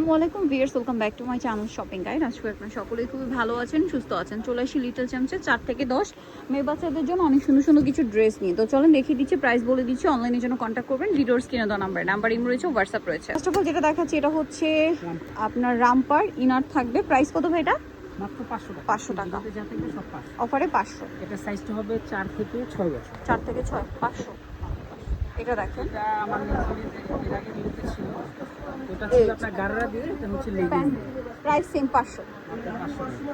আসসালামু আলাইকুম viewers, welcome back to my channel shopping guide. আজকে আপনারা সকলেই খুবই ভালো আছেন, সুস্থ আছেন। চলে আসি লিটল চ্যাম্পসে 4 থেকে 10 মেয়ে বাচ্চাদের জন্য অনেক সুন্দর সুন্দর কিছু ড্রেস নিয়ে। তো চলেন দেখিয়ে দিচ্ছি, প্রাইস বলে দিচ্ছি। অনলাইনের জন্য কন্ট্যাক্ট করবেন, ভিডিওর স্ক্রিনে দেওয়া নাম্বার ইমো রয়েছে, হোয়াটসঅ্যাপ রয়েছে। ফার্স্ট অফ অল যেটা দেখাচ্ছি এটা হচ্ছে আপনার রামপার ইনার থাকবে। প্রাইস কত ভাই এটা? মাত্র 500 টাকা। 500 টাকা যা থাকবে সব 500। অফারে 500। এটা সাইজটা হবে 4 থেকে 6 বছর। 4 থেকে 6 500। এটা দেখেন, এটা আমার এর আগে নিতে ছিল, এটা ছিল আপনার গাররা দিয়ে, এটা হচ্ছে লেগিংস। Price same 500। মাত্র 500 টাকা।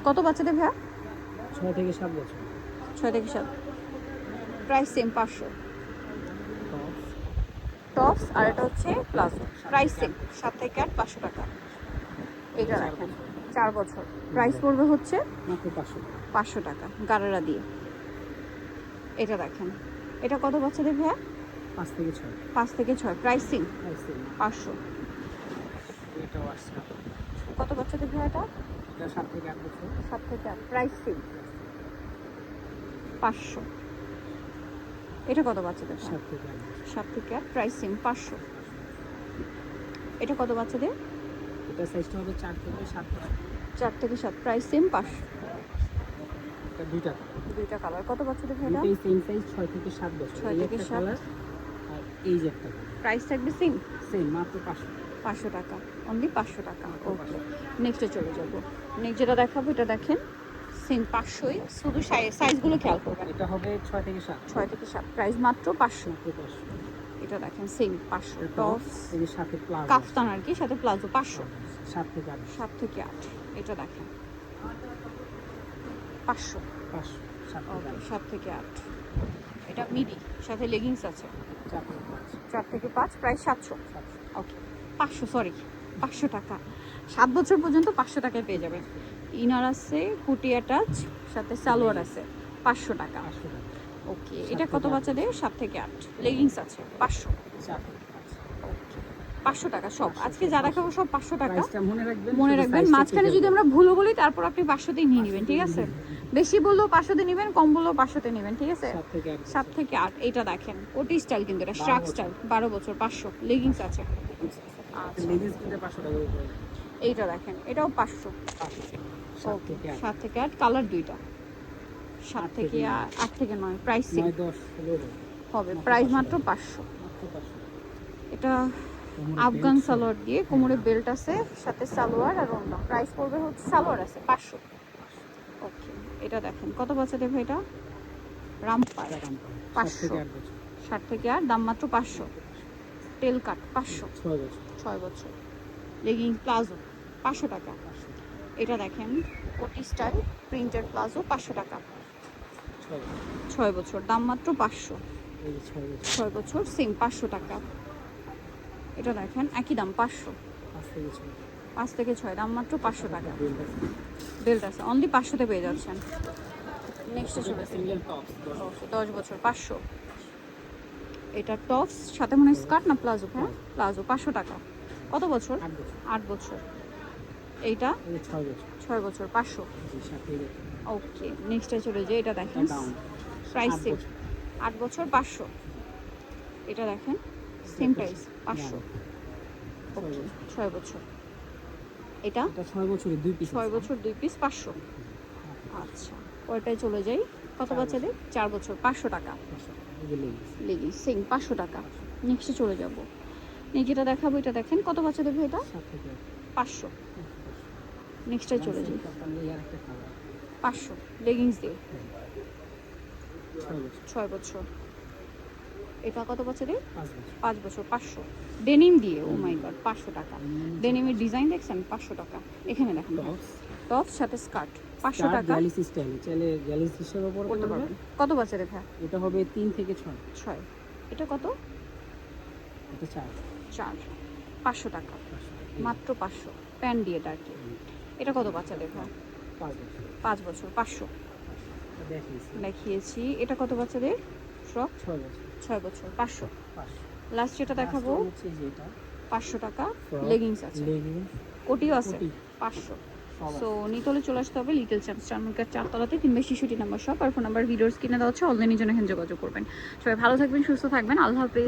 কত বাচ্চাদের ভাইয়া? 6 থেকে 7 বছর। 6 থেকে 7। Price same 500। টপস আর এটা হচ্ছে প্লাজো। প্রাইস সেম 7 থেকে 8 500 টাকা। এটা দেখেন 4 বছর। প্রাইস পড়বে হচ্ছে মাত্র 500 টাকা। 500 টাকা গারারা দিয়ে। এটা দেখেন, এটা কত বাচ্চাদের ভাইয়া? 5 থেকে 6। 5 থেকে 6। Price same price same. 500। এটাও আসছে। কত বাচ্চাদের ভাইয়া এটা? এটা 7 থেকে 8 বছর। 7 থেকে 8। Price same 500। এটা কত বাচ্চাদের? 7 থেকে 8 বছর। 7 থেকে 8। Price same 500। এটা কত বাচ্চাদের? এটা সাইজটা হবে 4 থেকে 7 বছর। 4 থেকে 7। Price same 500। এটা দুইটা দুইটা কালার। কত বাচ্চাদের ভাইয়া? এটাই সেম সাইজ 6 থেকে 7 বছর। 6 এই থেকে একটা 7। কালার আর এই যে একটা প্রাইস থাকবে সেম সেম মাত্র 500। 500 টাকা। অনলি 500 টাকা। ওকে, নেক্সটে চলে যাব। নেক্সট যেটা দেখাবো এটা দেখেন সেম 500ই, শুধু সাইজগুলো খেয়াল করবেন। এটা হবে 6 থেকে 7। 6 থেকে 7। প্রাইস মাত্র 500। মাত্র 500। এটা দেখেন সেম 500। টপস এই যে সাথে প্লাজো, কাফতান আর কি, সাথে প্লাজো 500। 7 থেকে 8। 7 থেকে 8। এটা দেখেন 500। 500 7 থেকে ওকে, 8। 7 থেকে 8। এটা মিডি, সাথে লেগিংস আছে। 4 থেকে 5। 4 থেকে 5। প্রাইস 700। 700। ওকে, 500 সরি 500 টাকা। 7 বছর পর্যন্ত 500 টাকায় পেয়ে যাবেন। ইনার আছে, কুটি অ্যাটাচ, সাথে সালোয়ার আছে 500 টাকা। 500 টাকা। ওকে, এটা কত বাচ্চাদের? 7 থেকে 8। লেগিংস আছে 500। 4 থেকে 5। ওকে, 500 টাকা সব। আজকে যা দেখাবো সব 500 টাকা। প্রাইসটা মনে রাখবেন, মনে শুধু রাখবেন, সাইজটা মাঝখানে চেঞ্জ যদি হবে। আমরা ভুলও বলি তারপর আপনি 500তেই নিয়ে নেবেন, ঠিক আছে? বেশি বললেও 500তে নেবেন, কম বললেও 500তে নেবেন, ঠিক আছে? 7 থেকে 8। 7 থেকে 8। এটা দেখেন ওটি স্টাইল, কিন্তু এটা স্ট্রাক স্টাইল। 12 বছর 500। লেগিংস আছে। আচ্ছা, লেডিস কিনতে 500 টাকা করে পড়বে। এইটা দেখেন এটাও 500। 7 থেকে 8। 7 থেকে 8। কালার দুইটা। 7 থেকে 8 থেকে 9। প্রাইস 9 10 হলো হবে। প্রাইস মাত্র 500। মাত্র 500। এটা আফগান সালোয়ার দিয়ে, কোমরে বেল্ট আছে, সাথে সালোয়ার আর ওড়না। প্রাইস পড়বে হচ্ছে, সালোয়ার আছে 500। ওকে, এটা দেখেন কত বাচ্চাদের ভাই? এটা রামপার 500। 7 থেকে 8 বছর। 7 থেকে 8। দাম মাত্র 500। টেল কাট 500। 6 বছর। 6 বছর। লেগিং প্লাজো 500 টাকা। 500। এটা দেখেন কোটি স্টাইল প্রিন্টেড প্লাজো 500 টাকা। 6 বছর। 6 বছর। দাম মাত্র 500। এই যে 6 বছর। 6 বছর সেম 500 টাকা। এটা দেখেন একই দাম 500। 5 থেকে 6। 5 থেকে 6। দাম মাত্র 500 টাকা। বেল্ট আছে। বেল্ট আছে, অনলি 500তে পেয়ে যাচ্ছেন। নেক্সটে চলে আসি। সিঙ্গেল টপস 10 বছর 500। এটা টপস, সাথে মনে হয় স্কার্ট না প্লাজো? হ্যাঁ প্লাজো 500 টাকা। কত বছর? 8 বছর। 8 বছর। এইটা এই যে 6 বছর। 6 বছর 500। জি, সাথে এই যে ওকে, নেক্সটে চলে যাই। এটা দেখেন ডাউন। প্রাইস 8 সেম বছর। 8 বছর 500। এটা দেখেন সেম প্রাইস 500। ওকে, 6 বছর। এটা এটা 6 বছরের 2 পিস। 6 বছর 2 পিস 500। আচ্ছা, পরেরটায় চলে যাই। কত বাচ্চাদের? 4 বছর 500 টাকা। এই যে লেগিংস। লেগিংস সেম 500 টাকা। নেক্সটে চলে যাব। যেটা দেখাবো এটা দেখেন কত বাচ্চাদের ভাই? এটা 7 থেকে 500। নেক্সটে চলে যাই। এই আরেকটা কালার 500 লেগিংস দিয়ে 6 বছর। 6 বছর। এটা কত বাচ্চাদের? 5 বছর। 5 বছর 500। ডেনিম দিয়ে, ও মাই গড 500 টাকা। ডেনিমের ডিজাইন দেখছেন 500 টাকা। এখানে দেখেন টপস টপস সাথে স্কার্ট 500 টাকা টাকা। গ্যালিস স্টাইল, চাইলে গ্যালিস হিসেবে করতে করতে পারবেন। পারবেন। কত বাচ্চাদের ভাই? এটা হবে 3 থেকে 6। 6। এটা কত? এটা 4। 4। 500 টাকা মাত্র। 500 প্যান দিয়ে আর কি। এটা কত বাচ্চাদের ভাই? 5 বছর। 5 বছর 500 এটা দেখিয়েছি। দেখিয়েছি। এটা কত বাচ্চাদের? ফ্রক 6 বছর। 6 বছর 500। 500। লাস্ট যেটা দেখাবো Last one হচ্ছে যেটা 500 টাকা। ফ্রক, লেগিংস আছে, লেগিংস, কোটিও আছে কোটি। 500। সব সো নিতলে চলে আসতে হবে লিটল চ্যাম্পস চারমার্কেট 4 তলাতে 3/66 নাম্বার শপ। আর ফোন নাম্বার ভিডিওর স্ক্রিনে দেওয়া হচ্ছে। অনলাইনের জন্য এখানে যোগাযোগ করবেন। সবাই ভালো থাকবেন, সুস্থ থাকবেন। আল্লাহ হাফেজ।